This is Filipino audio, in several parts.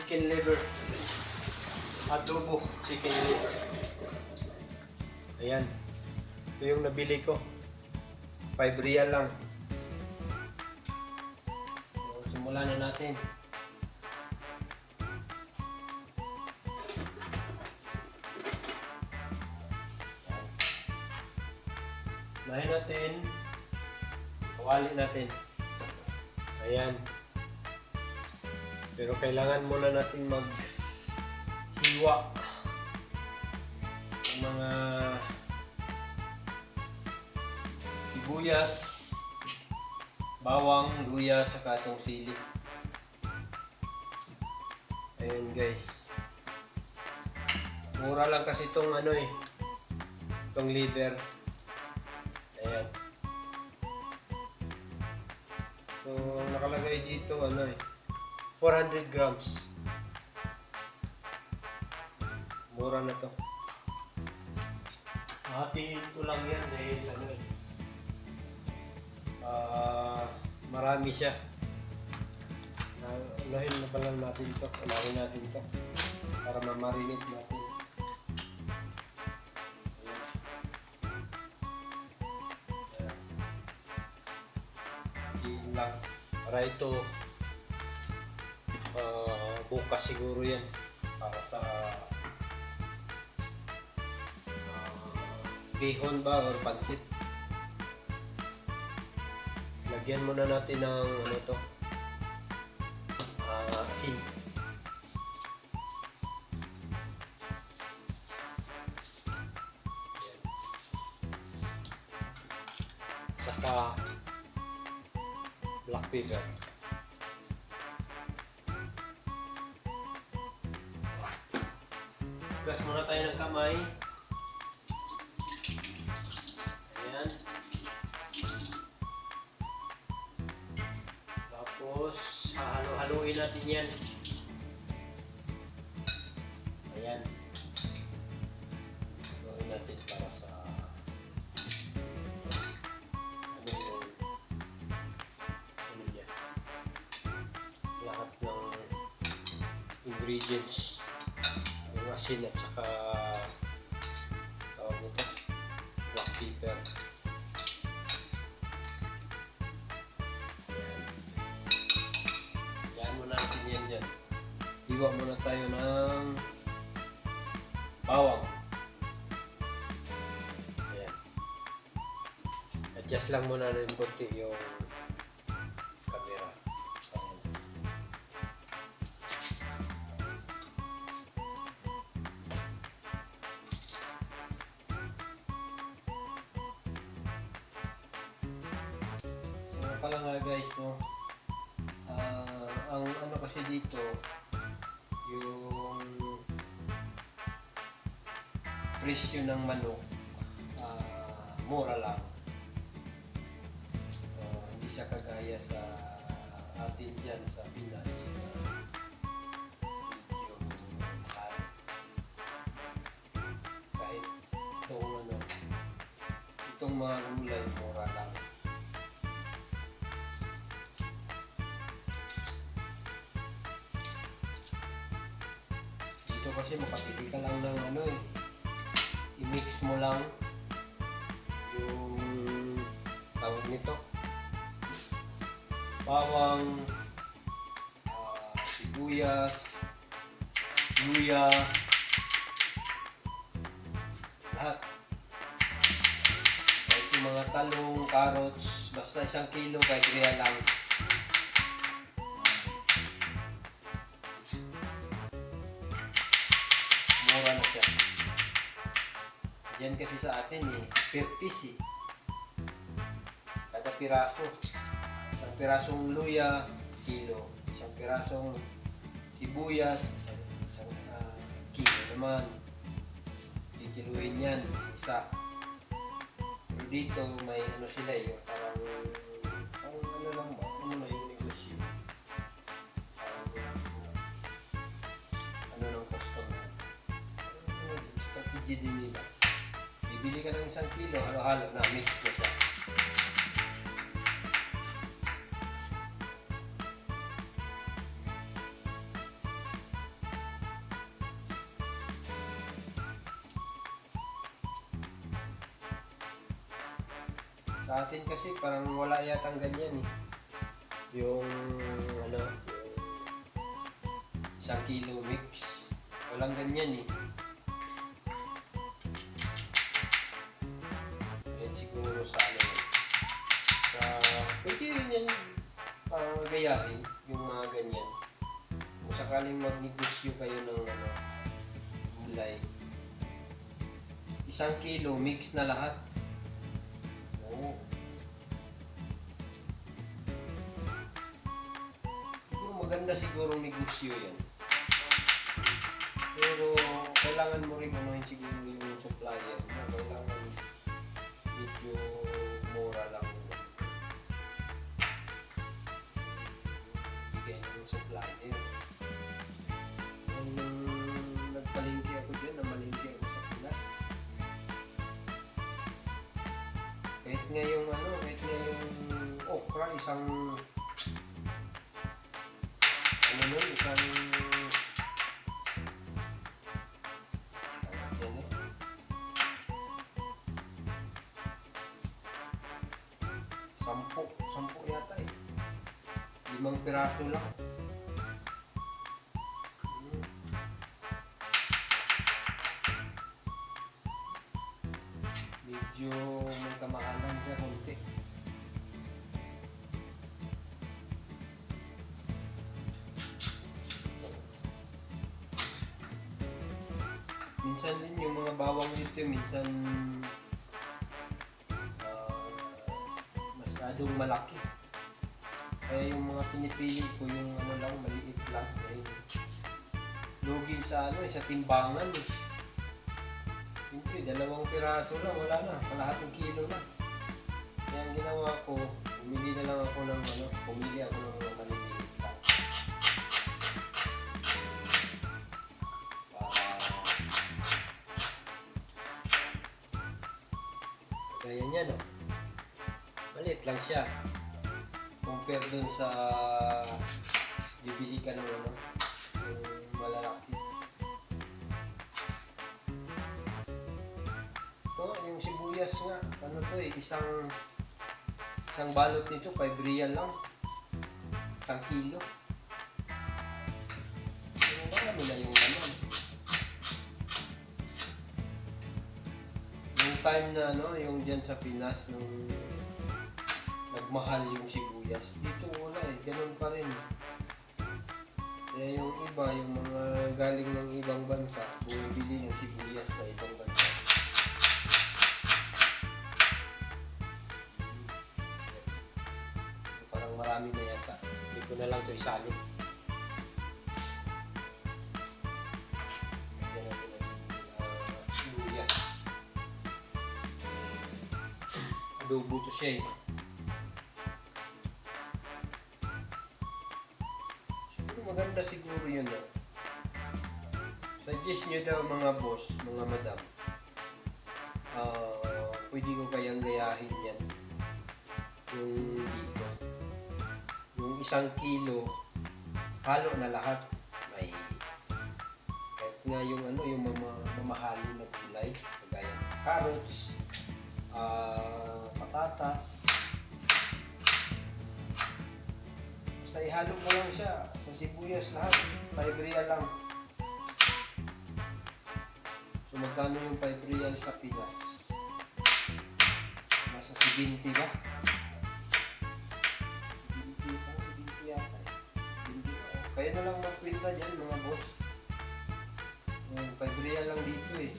chicken liver. Adobo chicken liver. Ayan. Ito yung nabili ko. 5 real lang. So, simulan na natin. Unahin natin. Kawali natin. Ayan. Pero kailangan muna natin maghiwa ng mga sibuyas, bawang, luya, at saka itong sili. Ayan guys. Mura lang kasi itong itong liver. Ayan. So, nakalagay dito 400 grams. Mura na to. Hatiin ko lang yan dahil marami siya. Unahin na pala natin to. Unahin natin to para mamarinate natin. Hatiin lang para ito bukas siguro yan para sa bihon ba or pansit. Lagyan muna natin ng asin. Saka black pepper. Gas muna tayo ng kamay. Ayan. Tapos, halo-haloin natin yan. Ayan. Haloin natin para sa lahat ng ingredients. Yung asin at saka tawag nito, black pepper. Yan muna natin yan dyan. Hiwa muna tayo ng bawang. Ayan. Adjust lang muna rin konti yung camera. Ayan. So pala nga guys, ang kasi dito yung presyo ng manok mura lang. Hindi siya kagaya sa atin dyan sa Pinas na medyo mahal. Kahit itong mga gulay mura lang. Dito kasi makapili ka lang ng i-mix mo lang yung tawag nito, bawang, sibuyas, luya, lahat. Kahit yung mga talong, carrots, basta 1 kilo kahit real lang. Mura na siya. Yan kasi sa atin per piece kada piraso. 1 pirasong luya, kilo. 1 pirasong sibuyas, isang kilo naman. Kikiluhin yan, isa. Pero dito may sila parang lang ba? Ano na yung negosyo? Ng customer. Strategy din nila. Bibili ka ng 1 kilo, halo-halo na, mix na siya. Sa atin kasi parang wala yatang ganyan eh. Yung ano, 1 kilo mix. Walang ganyan eh. Yan siguro sa ano eh. Sa, pwede rin yan gayahin yung mga ganyan. Kung sakaling magnegosyo kayo ng ano, gulay. 1 kilo mix na lahat. Oo. Maganda siguro negosyo yan. Pero kailangan mo rin ano siguro yung supplier mo. Kailangan medyo mura lang bigay ng supplier. Nung nagpalingki ako dyan, namalingki ako sa Pinas. Kahit nga yung okra, isang sampo yata eh. 5 piraso lang. Medyo may kamahalan siya konti. Minsan din yung mga bawang dito, minsan masyadong malaki. Kaya yung mga pinipili ko yung ano lang, maliit lang. Eh, lugi sa ano, sa timbangan eh. Siyempre, 2 piraso lang, wala na, kalahating kilo na. Kaya ang ginawa ko, pumili na lang ako ng ano, pumili ako ng mga maliliit lang. Kaya niya no, maliit lang siya compare dun sa bibili ka ng ano, yung malalaki. Ito, yung sibuyas nga, ano to eh, isang balot nito, 5 real lang, 1 kilo. Yung marami na yung naman. Yung time na ano, yung dyan sa Pinas, nung nagmahal yung sibuyas, dito wala eh, ganun pa rin. Kaya yung iba, yung mga galing ng ibang bansa, bumibili ng sibuyas sa ibang bansa. Parang marami na yata. Dito na lang ito isali. Lagyan natin ang sibuyas. Adobo to siya eh. Maganda siguro yun na. Suggest nyo daw mga boss, mga madam. Pwede ko kayang gayahin yan. Yung dito. Yung 1 kilo, halo na lahat. May kahit nga yung ano, yung mamahalin na gulay, kagaya carrots, patatas. Basta ihalo mo lang siya sa sibuyas lahat, 5 real lang. So magkano yung 5 real sa Pinas? Nasa 70 ba? 70 pa, 70 yata eh. 70. Kaya na lang magkwenta dyan mga boss. Yung 5 real lang dito eh.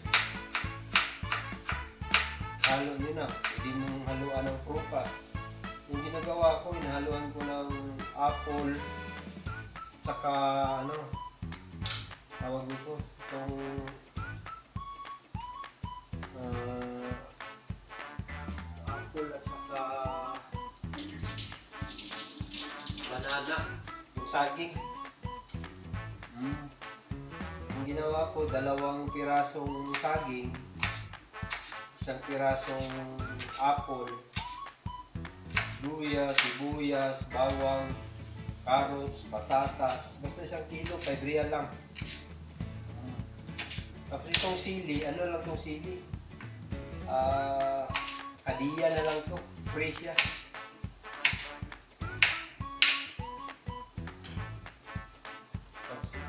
Halo nyo na, pwede mong haluan ng prutas. Yung ginagawa ko, inahaluan ko ng apple, tsaka ano, tawag nito, itong apple at saka banana, yung saging. Yung ginawa ko, 2 pirasong saging, 1 pirasong apple, luya, sibuyas, bawang, carrots, patatas, basta 1 kilo, 5 real lang. Tapos itong sili, ano lang itong sili? Hadiya na lang to, spray siya.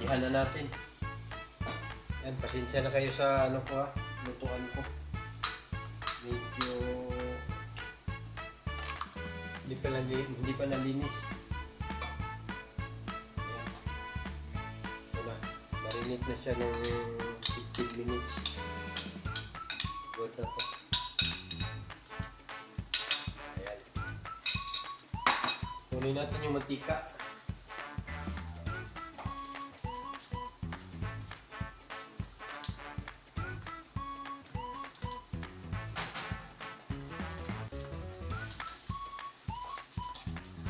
Ihan na natin. Yan, pasensya na kayo sa ano ko lutuan ko. Medyo hindi pa nalinis. Ayan. Ito na. Marinate na siya ng 15 minutes. Good na to. Ayan. Kunin natin yung mantika.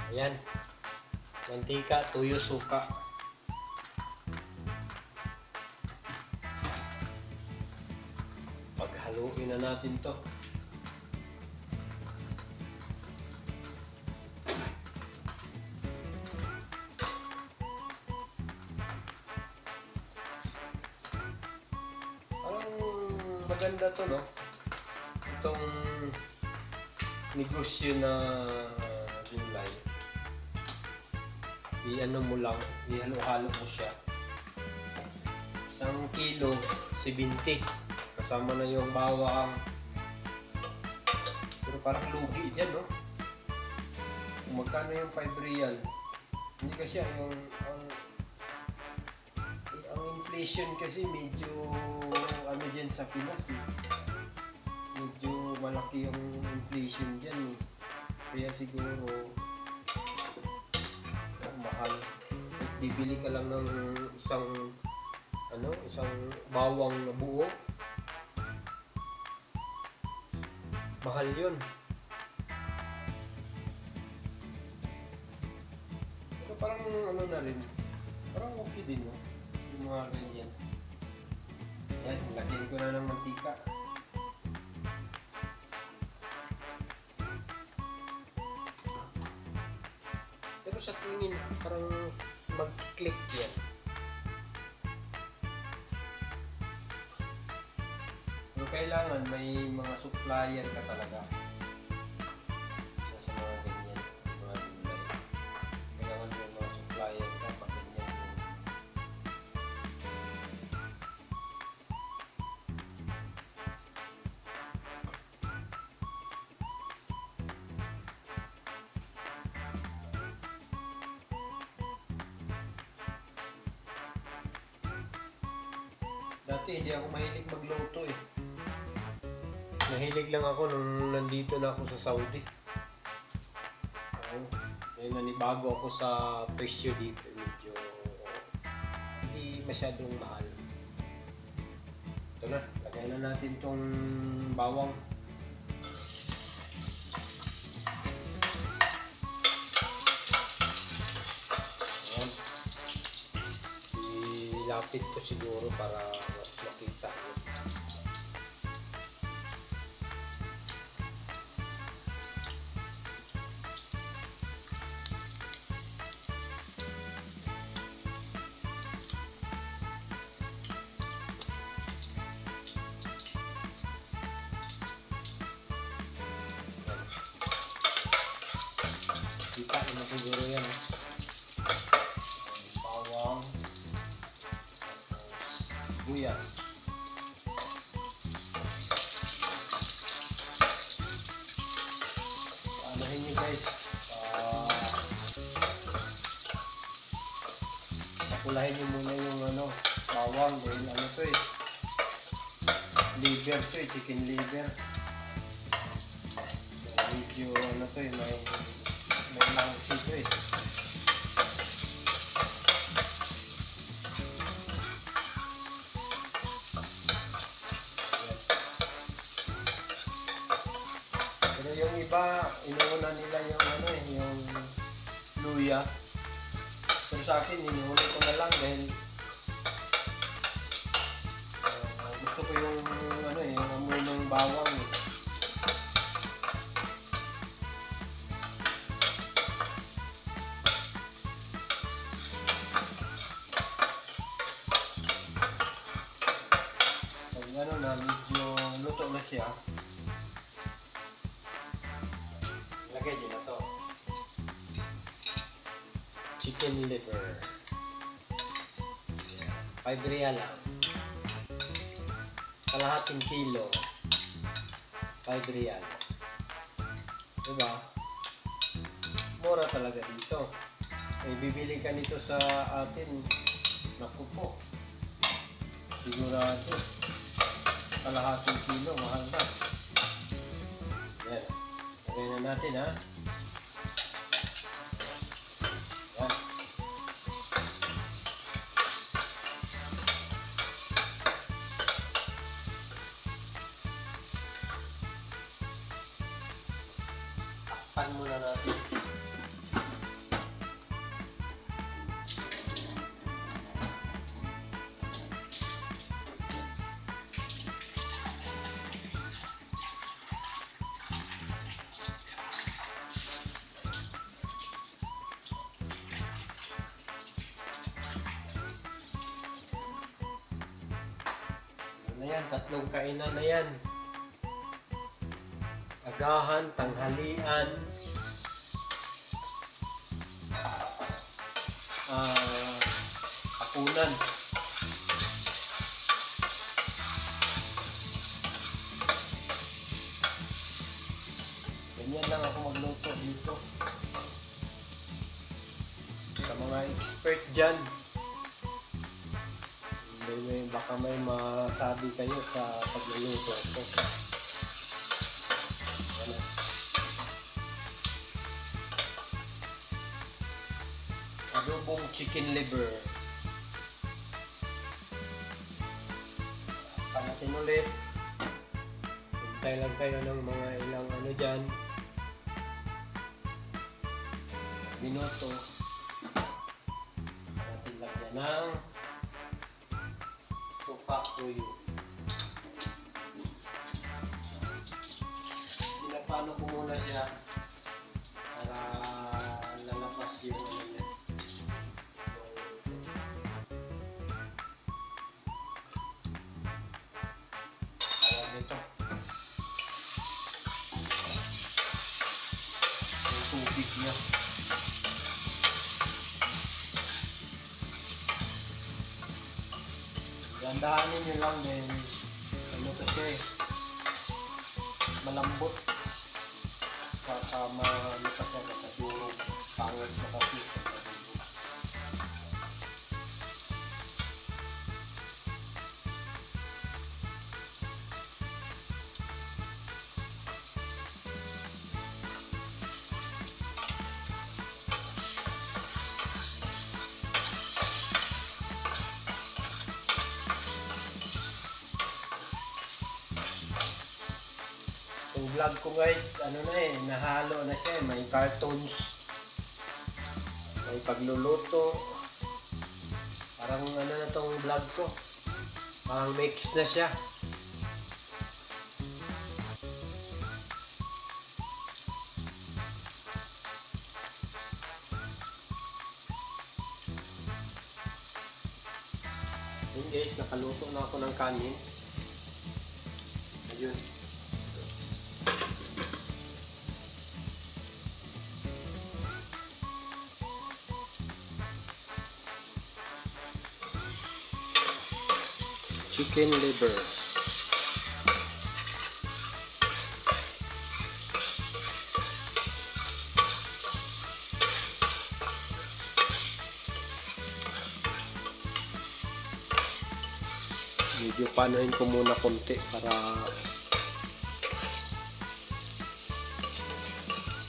Ayan. Mantika, tuyo, suka. Paghaluin na natin to. Parang maganda to, no? Itong negosyo na gulay. I-ano mo lang, ihalo-halo mo siya. 1 kilo, 70. Kasama na yung bawang. Pero parang lugi dyan, no? Kung magkano yung 5 real. Hindi kasi ang inflation kasi medyo ano dyan sa Pinas eh. Medyo malaki yung inflation dyan eh. Kaya siguro mahal. Bibili ka lang ng isang bawang na buo. Mahal yun. Pero parang ano na rin. Parang okay din, no? Yung mga ganyan. Yan, lagyan ko na ng mantika. Pero sa tingin, parang mag-click yan. Pero kailangan may mga supplier ka talaga. Sa mga ganyan, mga gulay. Kailangan may mga supplier ka pag ganyan. Dati hindi ako mahilig magluto eh. Nahilig lang ako nung nandito na ako sa Saudi. Ngayon nanibago ako sa presyo dito. Medyo hindi masyadong mahal. Ito na, lagay na natin tong bawang. Ayan. Ilapit ko siguro para mas makita nyo. Kita mo siguro yan. Bawang. Sibuyas. Anahin nyo guys. Pakulahin nyo muna yung bawang. Dahil to eh. Liver to eh. Chicken liver. Medyo to eh. May langsi to eh. Pero yung iba, inuuna nila yung luya. Pero sa akin, inuuna ko na lang dahil gusto ko yung yung amoy ng bawang eh. Na medyo luto na siya. package na to. Chicken liver. 5 real lang. Kalahating kilo. 5 real. Diba? Mura talaga dito. Eh, bibili ka nito sa atin. Naku po. Sigurado. Kalahating kilo. Mahal na. Yan. Lagay na natin ha. Yan. Takpan muna natin. Na yan, tatlong kainan na yan. Agahan, tanghalian, hapunan. Ganyan lang ako magluto dito. Sa mga expert dyan, baka may masabi kayo sa pagluluto ko. Adobong chicken liver. Panatin ulit. Hintay lang kayo ng mga ilang ano dyan. Minuto. Panatin lang yan ng suka tuyo. Pinapano ko muna siya para lalabas yung ano niya. Tawag nito. Yung tubig niya. Gandahanin nyo lang din. Ano kasi malambot. Kasama ano pa siya nakadurog. Pangit na kasi sa nakadurog. Yung vlog ko guys, ano na eh, nahalo na siya eh. May cartoons, may pagluluto. Parang ano na tong vlog ko. Parang mix na siya. Yun guys, nakaluto na ako ng kanin. Ayun. Chicken liver. Medyo panuhin ko muna konti para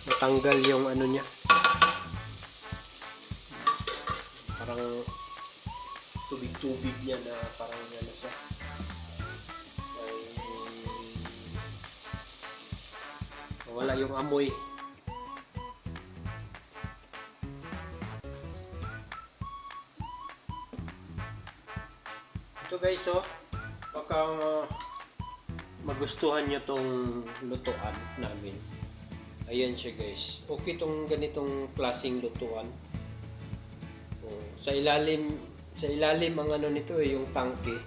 matanggal yung ano niya. Parang tubig-tubig niya na parang ano siya. Wala yung amoy. Ito guys, oh, baka magustuhan nyo tong lutuan namin. Ayan siya guys. Okay tong ganitong klaseng lutuan. Oh, sa ilalim ang ano nito eh, yung tangke.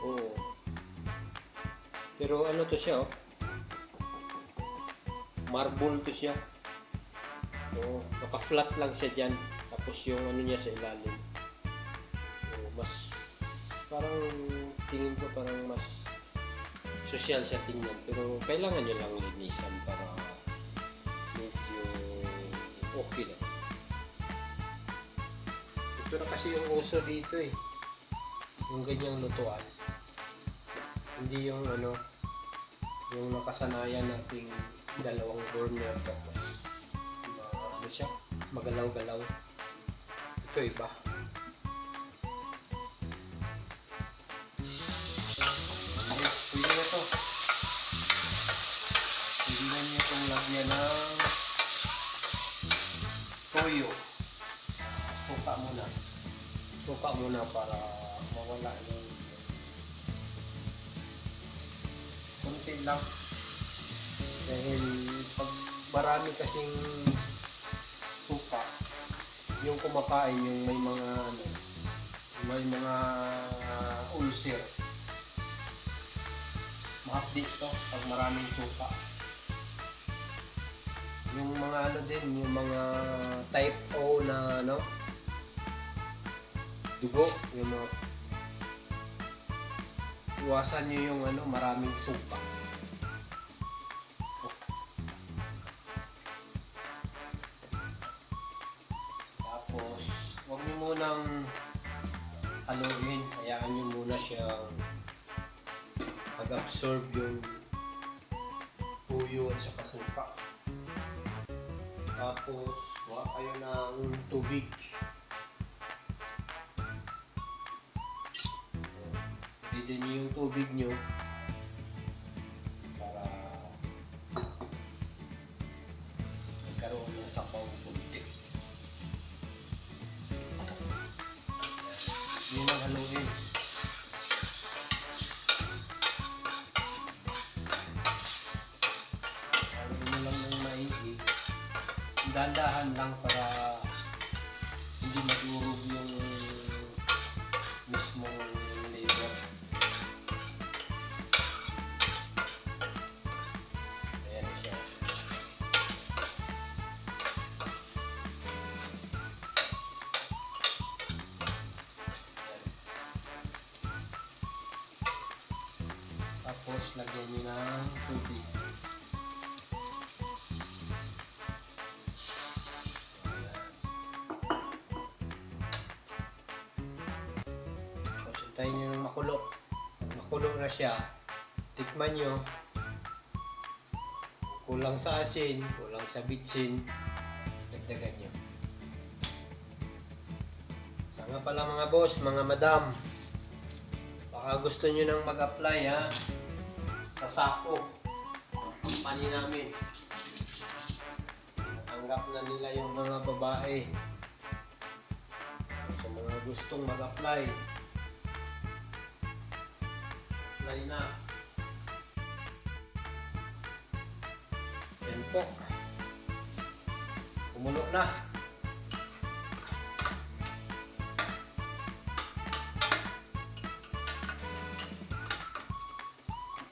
Oh. Pero ano to siya, oh. marble to siya. So, naka-flat lang siya dyan. Tapos yung ano niya sa ilalim. So, mas parang tingin ko parang mas social siya tingnan. Pero kailangan nyo lang linisan para medyo okay na. Ito na kasi yung uso dito eh. Yung ganyang lutuan. Hindi yung ano, yung nakasanayan nating dalawang burner tapos ano siya, magalaw-galaw. Ito iba. Yes, pwede na to. Pwede na niyo itong lagyan ng toyo. Suka muna para mawala yung konti lang. Dahil pag marami kasing suka, yung kumakain yung may mga ulcer. Mahapdi to pag maraming suka. Yung mga ano din, yung mga type O na ano, dugo, yung mga iwasan nyo yung ano, maraming suka. Tapos, huwag nyo munang haluin. Hayaan nyo muna siyang mag-absorb yung tuyo at saka suka. Tapos, huwa kayo ng tubig. Pwede niyo yung tubig nyo para magkaroon ng sabaw kunti. Yun ang haluin. Haluin nyo lang ng maigi. Dahan-dahan lang para hindi madurog yung mismong liver. Ayan siya. Tapos lagyan nyo ng tubig. Hintayin nyo ng makulo. Pag makulo na siya, tikman nyo. Kulang sa asin, kulang sa bitsin, dagdagan nyo. Sa nga pala mga boss, mga madam, baka gusto nyo nang mag-apply ha, sa sako. Company namin. Natanggap na nila yung mga babae. Sa mga gustong mag-apply, apply na. Yan po. Kumulo na.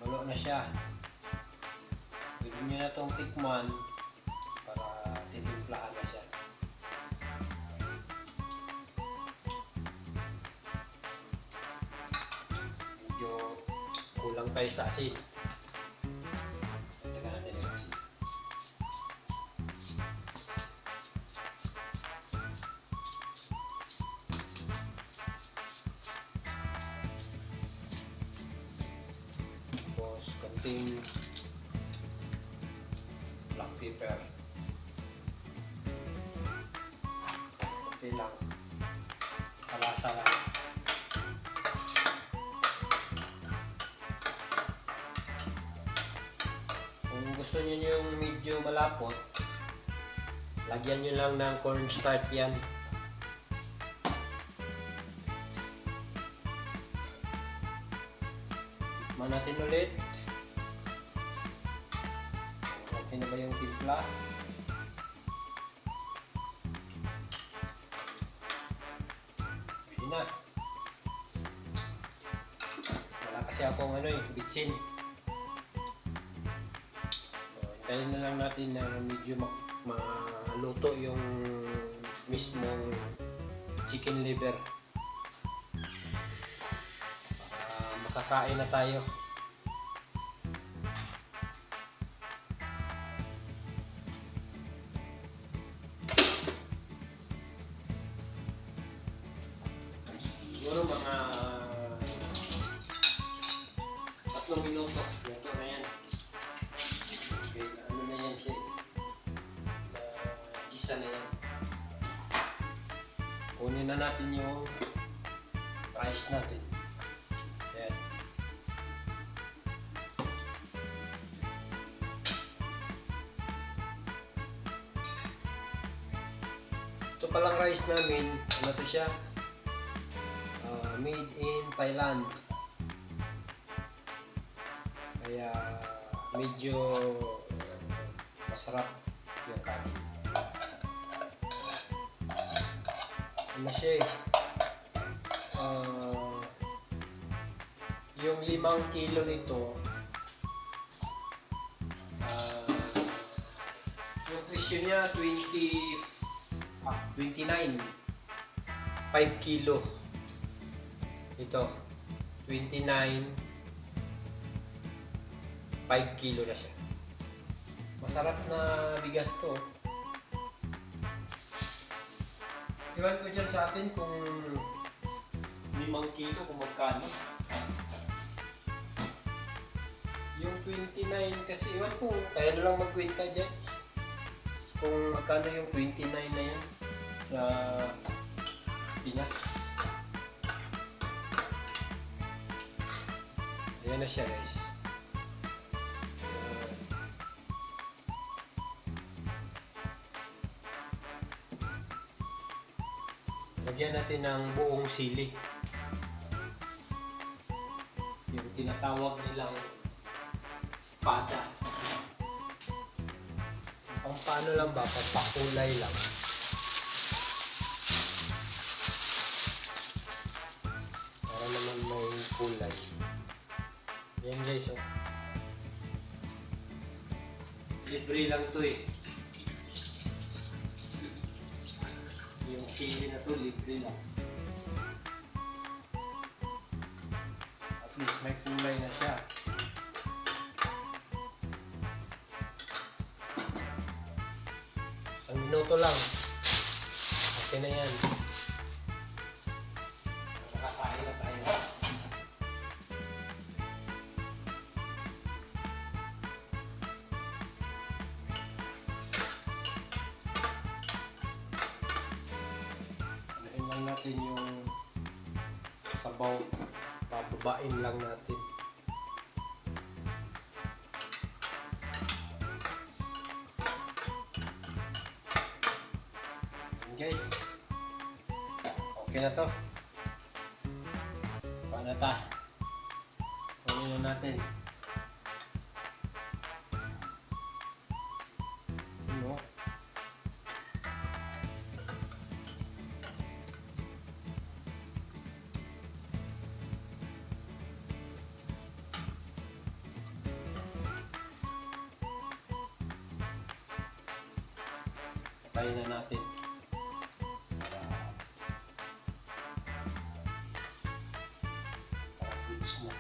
Kumulo na siya. Pwede nyo na itong tikman para titimplahan na siya. Medyo kulang tayo sa asin. Taga natin yung asin. Tapos konting black pepper. Konti lang. Kalasa lang. Kung gusto niyo yung medyo malapot, lagyan nyo lang ng cornstarch yan. Tikman natin ulit. Okay na ba yung timpla? Pwede na. Wala kasi akong bitsin. Tayo na lang natin na medyo maluto yung mismong chicken liver. Makakain na tayo. Siguro mga 3 minuto. Ito na yan. Okay, ano na yan siya? Gisa na yan. Kunin na natin yung rice natin. Ayan. Ito palang rice namin. Ano to siya? Made in Thailand. Kaya medyo masarap yung kanin. Ano siya eh? Yung 5 kilo nito, yung presyo niya 29. 5 kilo. Ito, 29, 5 kilo na siya. Masarap na bigas to. Iwan ko dyan sa atin kung 5 kilo kung magkano. Yung 29 kasi, iwan ko, kaya na lang magkwenta dyan. Kung magkano yung 29 na yan sa Pinas. Ayan na siya guys. Lagyan natin ng buong sili. Yung tinatawag nilang espada. Pang paano lang ba? Pampakulay lang. Para naman may kulay. Yan guys, oh. Libre lang to eh. Yung sili na to, libre lang. At least may kulay na siya. Isang minuto lang. Okay na yan. Nakakain na tayo. Natin yung sabaw, pababain lang natin. And guys, okay na to. Paano ta? Kunin na natin. Ano? Patayin na natin para goods na.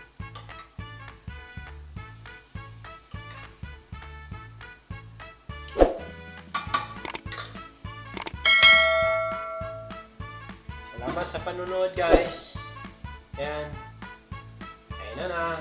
Salamat sa panunood guys. Ayan. Ayan na.